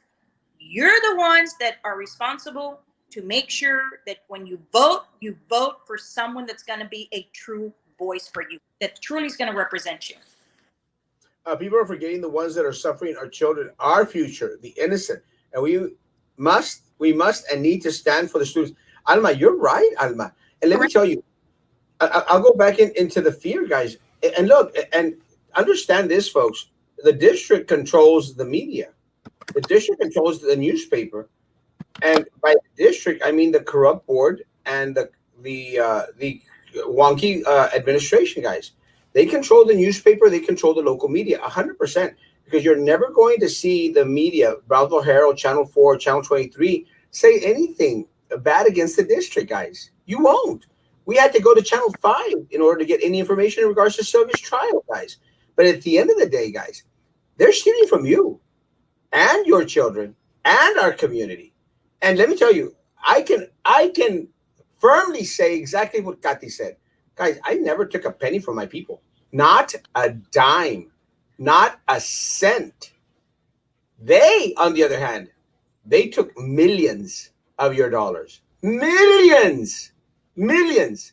you're the ones that are responsible to make sure that when you vote for someone that's going to be a true voice for you, that truly is going to represent you. People are forgetting the ones that are suffering, our children, our future, the innocent, and we must and need to stand for the students. Alma, you're right, Alma. And let me Correct. tell you, I'll go back into the fear, guys, and look and understand this, folks. The district controls the media. The district controls the newspaper, and by district, I mean the corrupt board and the wonky administration guys. They control the newspaper. They control the local media 100%. Because you're never going to see the media, Brownsville Herald, Channel 4, Channel 23, say anything bad against the district, guys. You won't. We had to go to Channel 5 in order to get any information in regards to Sylvia's trial, guys. But at the end of the day, guys, they're stealing from you and your children and our community. And let me tell you, I can firmly say exactly what Kathy said. Guys, I never took a penny from my people. Not a dime. Not a cent. They, on the other hand, they took millions of your dollars. Millions. Millions.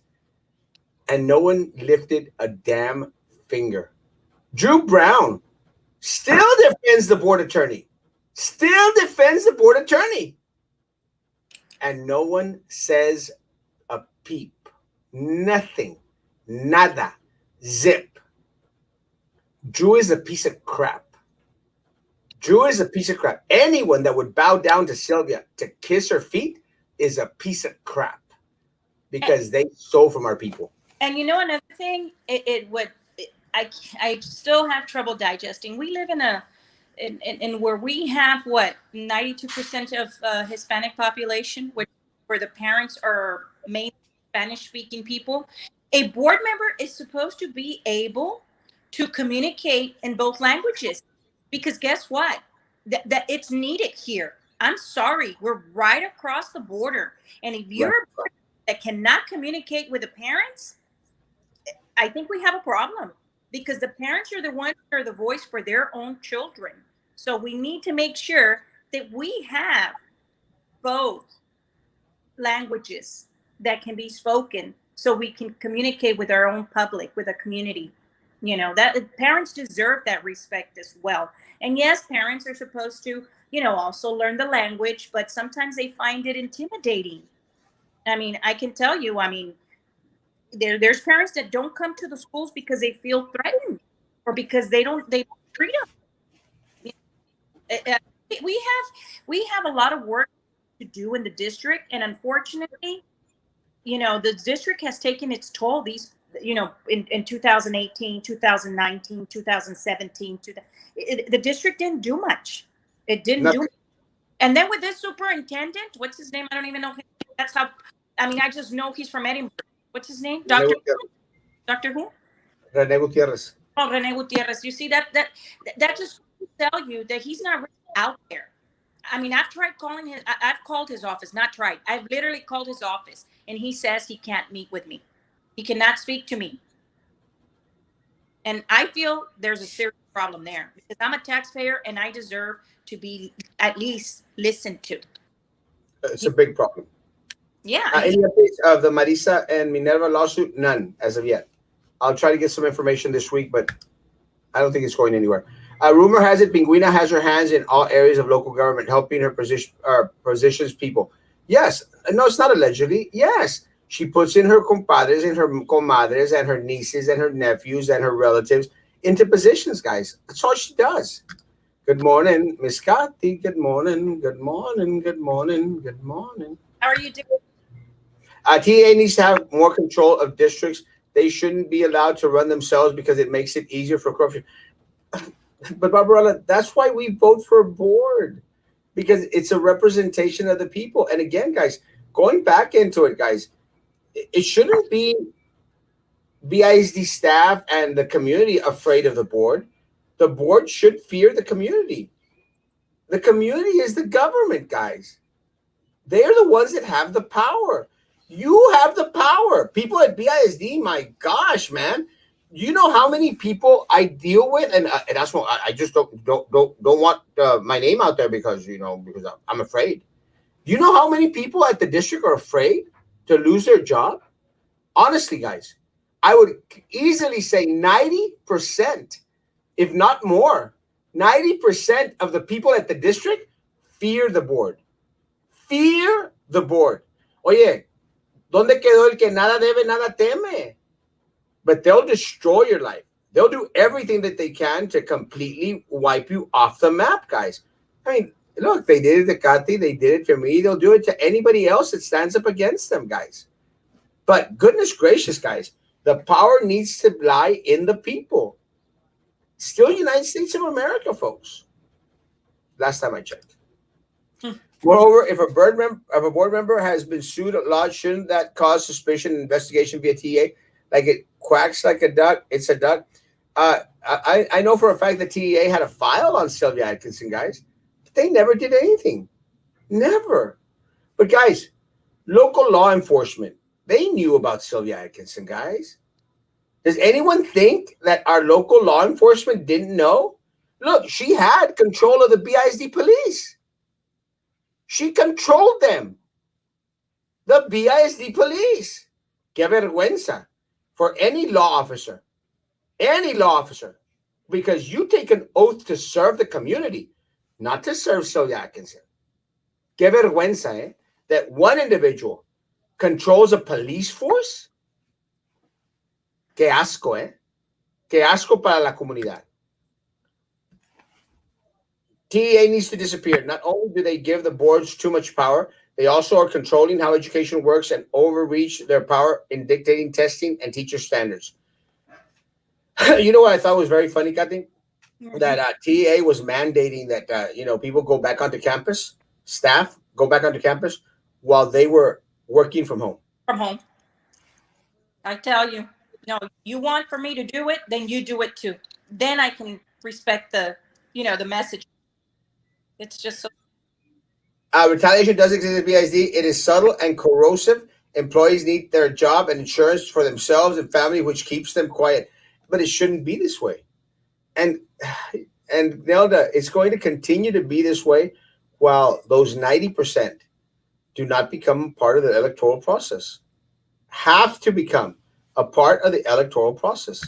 And no one lifted a damn finger. Drew Brown still defends the board attorney. Still defends the board attorney. And no one says a peep. Nothing. Nada. Zip. Drew is a piece of crap. Drew is a piece of crap. Anyone that would bow down to Sylvia to kiss her feet is a piece of crap because they stole from our people. And another thing, I still have trouble digesting. We live in where we have what 92% of Hispanic population, where the parents are mainly Spanish speaking people. A board member is supposed to be able to communicate in both languages, because guess what? That it's needed here. I'm sorry, we're right across the border, and if you're a board that cannot communicate with the parents, I think we have a problem, because the parents are the ones that are the voice for their own children. So we need to make sure that we have both languages that can be spoken so we can communicate with our own public, with a community. That parents deserve that respect as well. And yes, parents are supposed to, also learn the language, but sometimes they find it intimidating. I mean, I can tell you, there's parents that don't come to the schools because they feel threatened or because they don't treat them. We have a lot of work to do in the district, and unfortunately, the district has taken its toll in 2018, 2019, 2017. The district didn't do much. It didn't do Nothing. much. And then with this superintendent, what's his name? I don't even know. That's how. I just know he's from Edinburgh. What's his name? Doctor who? Rene Gutierrez. Oh, Rene Gutierrez. You see that just tell you that he's not really out there. I've tried calling his. I've called his office. Not tried. I've literally called his office, and he says he can't meet with me. He cannot speak to me. And I feel there's a serious problem there, because I'm a taxpayer and I deserve to be at least listened to. It's a big problem. Yeah. Any updates of the Marisa and Minerva lawsuit? None as of yet. I'll try to get some information this week, but I don't think it's going anywhere. Rumor has it Pinguina has her hands in all areas of local government, helping her positions people. Yes. No, it's not allegedly. Yes. She puts in her compadres and her comadres and her nieces and her nephews and her relatives into positions, guys. That's all she does. Good morning, Miss Kathy. Good morning. Good morning. Good morning. Good morning. How are you doing? TA needs to have more control of districts. They shouldn't be allowed to run themselves because it makes it easier for corruption. But Barbarella, that's why we vote for a board because it's a representation of the people. And again, guys, going back into it, guys, it shouldn't be BISD staff and the community afraid of the board. The board should fear the community. The community is the government, guys. They're the ones that have the power. You have the power. People at BISD, my gosh, man. You know how many people I deal with, and that's what I just don't want my name out there because because I'm afraid. Do you know how many people at the district are afraid to lose their job? Honestly, guys, I would easily say 90%, if not more, 90% of the people at the district fear the board. Fear the board. Oye, ¿dónde quedó el que nada debe, nada teme? But they'll destroy your life. They'll do everything that they can to completely wipe you off the map, guys. I mean, look, they did it to Kati, they did it to me, they'll do it to anybody else that stands up against them, guys. But goodness gracious, guys, the power needs to lie in the people. Still United States of America, folks. Last time I checked. Moreover, if a board member has been sued at law, shouldn't that cause suspicion and investigation via TA? Like it quacks like a duck, it's a duck. I know for a fact that TEA had a file on Sylvia Atkinson, guys. But they never did anything. Never. But guys, local law enforcement, they knew about Sylvia Atkinson, guys. Does anyone think that our local law enforcement didn't know? Look, she had control of the BISD police. She controlled them. The BISD police. Que vergüenza for any law officer, because you take an oath to serve the community, not to serve Sylvia Atkinson. Que vergüenza, eh? That one individual controls a police force. Que asco, eh? Que asco para la comunidad. TEA needs to disappear. Not only do they give the boards too much power, they also are controlling how education works and overreach their power in dictating testing and teacher standards. You know what I thought was very funny, Kathy? Mm-hmm. That TEA was mandating that people go back onto campus, staff go back onto campus while they were working from home. From home. I tell you, no, you want for me to do it, then you do it too. Then I can respect the message. It's just so. Retaliation does exist at BISD. It is subtle and corrosive. Employees need their job and insurance for themselves and family, which keeps them quiet. But it shouldn't be this way. And Nelda, it's going to continue to be this way while those 90% do not become part of the electoral process. Have to become a part of the electoral process.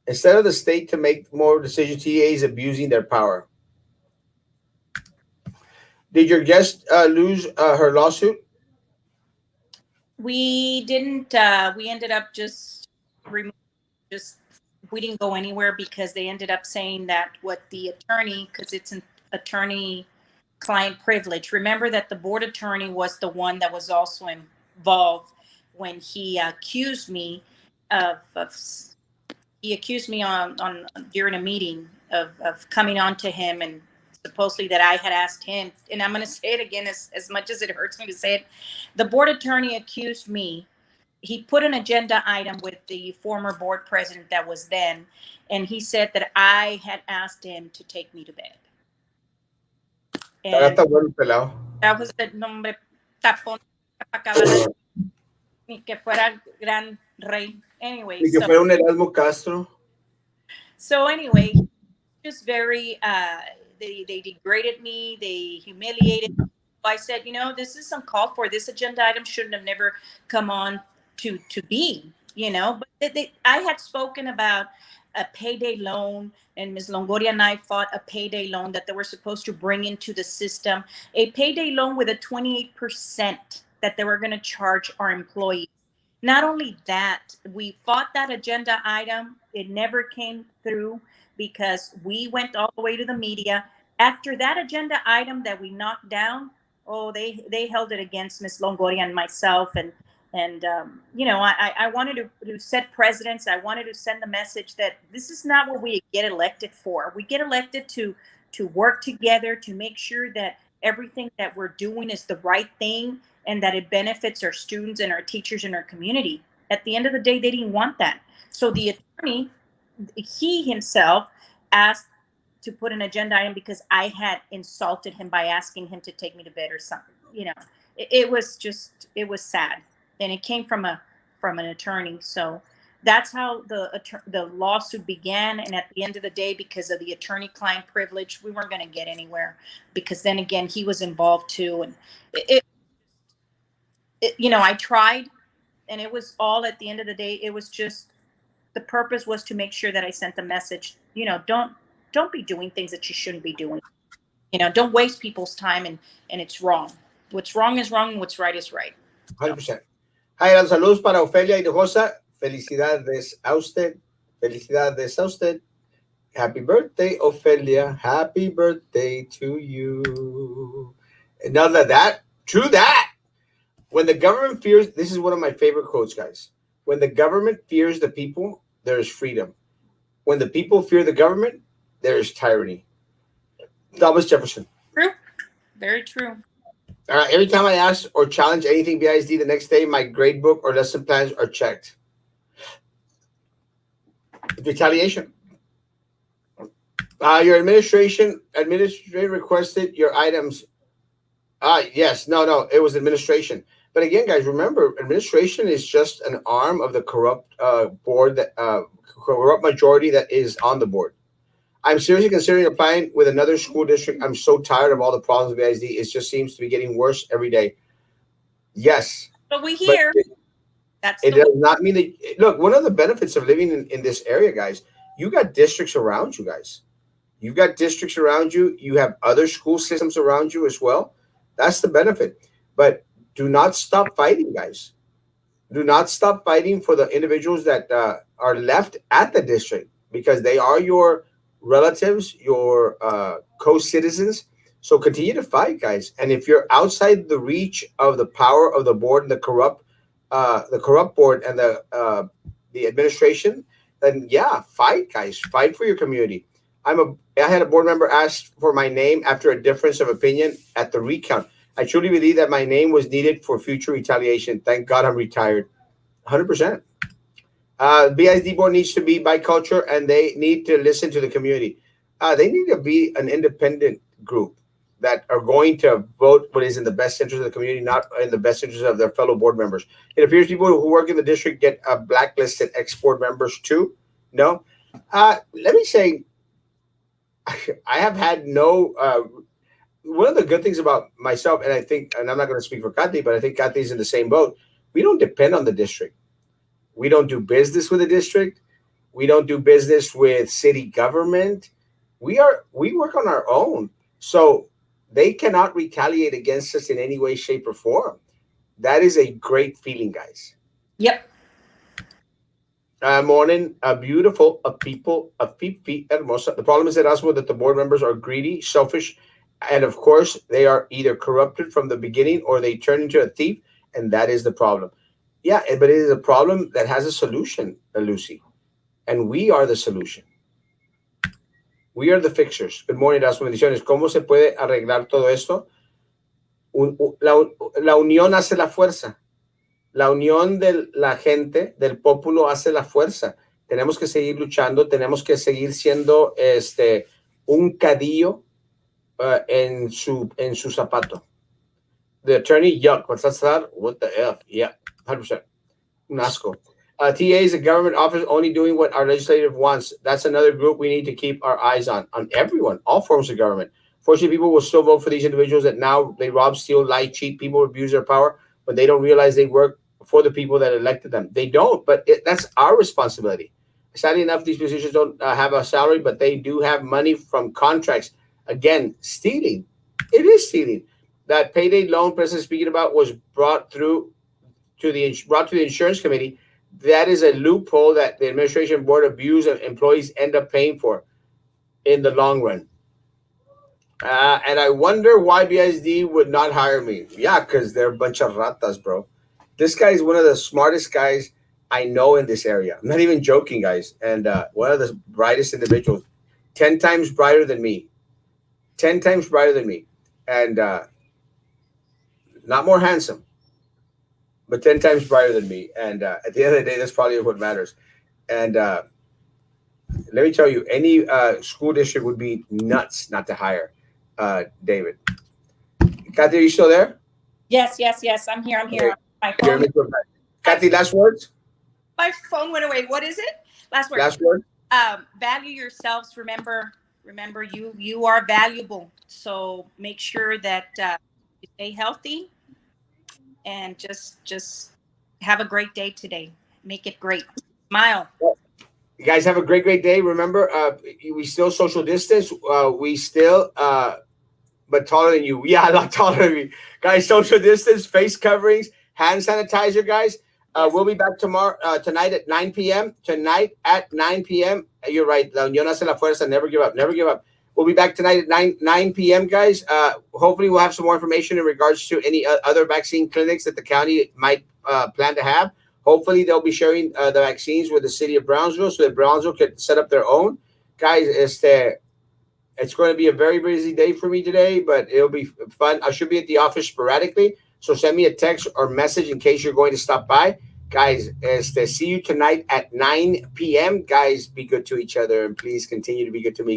Instead of the state to make more decisions, TA is abusing their power. Did your guest lose her lawsuit? We didn't. We ended up just we didn't go anywhere because they ended up saying that what the attorney, because it's an attorney client privilege. Remember that the board attorney was the one that was also involved when he accused me of he accused me on during a meeting of coming on to him and supposedly that I had asked him, and I'm going to say it again as much as it hurts me to say it. The board attorney accused me. He put an agenda item with the former board president that was then, and he said that I had asked him to take me to bed. And Tagata bueno pelado. that was the nombre tapón para acabar ni que fuera gran rey. Anyway, Ni que fuera un Erasmo Castro. so anyway, just very they degraded me, they humiliated. I said, this is uncalled for. This agenda item shouldn't have never come on to be, but I had spoken about a payday loan, and Ms. Longoria and I fought a payday loan that they were supposed to bring into the system, a payday loan with a 28% that they were going to charge our employees. Not only that, we fought that agenda item. It never came through. because we went all the way to the media after that agenda item that we knocked down. Oh, they held it against Miss Longoria and myself, and I wanted to set precedents. I wanted to send the message that this is not what we get elected for. We get elected to work together, to make sure that everything that we're doing is the right thing and that it benefits our students and our teachers and our community. At the end of the day, they didn't want that. So the attorney, he himself asked to put an agenda item because I had insulted him by asking him to take me to bed or something. It was just, it was sad, and it came from an attorney. So that's how the lawsuit began. And at the end of the day, because of the attorney-client privilege, we weren't going to get anywhere. Because then again, he was involved too, and I tried, and it was all, at the end of the day, it was just, the purpose was to make sure that I sent the message. Don't be doing things that you shouldn't be doing. Don't waste people's time, and it's wrong. What's wrong is wrong, and what's right is right. 100%. Hi, saludos para Ofelia Hinojosa. Felicidades a usted. Felicidades a usted. Happy birthday, Ophelia. Happy birthday to you. And now true that. When the government fears, this is one of my favorite quotes, guys. When the government fears the people, there is freedom. When the people fear the government, there is tyranny. Thomas Jefferson. True. Very true. Every time I ask or challenge anything BISD, the next day my grade book or lesson plans are checked. Retaliation. Your administrator requested your items. Yes, no, it was administration. But again, guys, remember, administration is just an arm of the corrupt board, that corrupt majority that is on the board. I'm seriously considering applying with another school district. I'm so tired of all the problems with ISD. It just seems to be getting worse every day. Yes. But we hear it does not mean that. Look, one of the benefits of living in this area, guys, you got districts around you, guys. You've got districts around you. You have other school systems around you as well. That's the benefit. But do not stop fighting, guys. Do not stop fighting for the individuals that are left at the district, because they are your relatives, your co-citizens. So continue to fight, guys. And if you're outside the reach of the power of the board and the corrupt board and the administration, then yeah, fight, guys. Fight for your community. I had a board member ask for my name after a difference of opinion at the recount. I truly believe that my name was needed for future retaliation. Thank God I'm retired. 100%. BISD board needs to be bicultural, and they need to listen to the community. They need to be an independent group that are going to vote what is in the best interest of the community, not in the best interest of their fellow board members. It appears people who work in the district get blacklisted ex-board members too. No? Let me say, I have had no... one of the good things about myself, and I think, and I'm not going to speak for Kathy, but I think Kathy's in the same boat. We don't depend on the district. We don't do business with the district. We don't do business with city government. We work on our own. So they cannot retaliate against us in any way, shape, or form. That is a great feeling, guys. Yep. Morning, beautiful, people, fifi, hermosa. The problem is, Erasmo, that the board members are greedy, selfish, and of course, they are either corrupted from the beginning or they turn into a thief, and that is the problem. Yeah, but it is a problem that has a solution, Lucy, and we are the solution. We are the fixers. Good morning, Erasmo. Bendiciones. ¿Cómo se puede arreglar todo esto? La unión hace la fuerza. La unión de la gente, del pueblo, hace la fuerza. Tenemos que seguir luchando, tenemos que seguir siendo un cadillo en su zapato. The attorney, yuck. What's that? What the F? Yeah, 100%. Un asco. TA is a government office only doing what our legislative wants. That's another group we need to keep our eyes on everyone, all forms of government. Fortunately, people will still vote for these individuals that now they rob, steal, lie, cheat. People abuse their power, but they don't realize they work for the people that elected them. They don't, but that's our responsibility. Sadly enough, these positions don't have a salary, but they do have money from contracts. Again, stealing. It is stealing. That payday loan President speaking about was brought to the insurance committee. That is a loophole that the administration board abuse and employees end up paying for. in the long run. And I wonder why BSD would not hire me. Yeah, because they're a bunch of ratas, bro. This guy is one of the smartest guys I know in this area. I'm not even joking, guys. And one of the brightest individuals, 10 times brighter than me. 10 times brighter than me. And not more handsome, but 10 times brighter than me. And at the end of the day, that's probably what matters. And let me tell you, any school district would be nuts not to hire David. Kathy, are you still there? Yes, yes, yes. I'm here. I'm Okay. here. My phone. Jeremy, go back. Kathy, last words? My phone went away. What is it? Last word. Last word? Value yourselves. Remember, you are valuable. So make sure that you stay healthy and just have a great day today. Make it great. Smile. Well, you guys have a great day. Remember, we still social distance. We still but taller than you. Yeah, a lot taller than me. Guys, social distance, face coverings, hand sanitizer, guys. Yes. We'll be back tomorrow, tonight at 9 p.m. Tonight at 9 p.m. You're right. La Unión hace la fuerza. Never give up. Never give up. We'll be back tonight at 9 p.m., guys. Hopefully, we'll have some more information in regards to any other vaccine clinics that the county might plan to have. Hopefully, they'll be sharing the vaccines with the city of Brownsville so that Brownsville could set up their own. Guys, it's going to be a very busy day for me today, but it'll be fun. I should be at the office sporadically, so send me a text or message in case you're going to stop by. Guys, see you tonight at 9 p.m. Guys, be good to each other, and please continue to be good to me.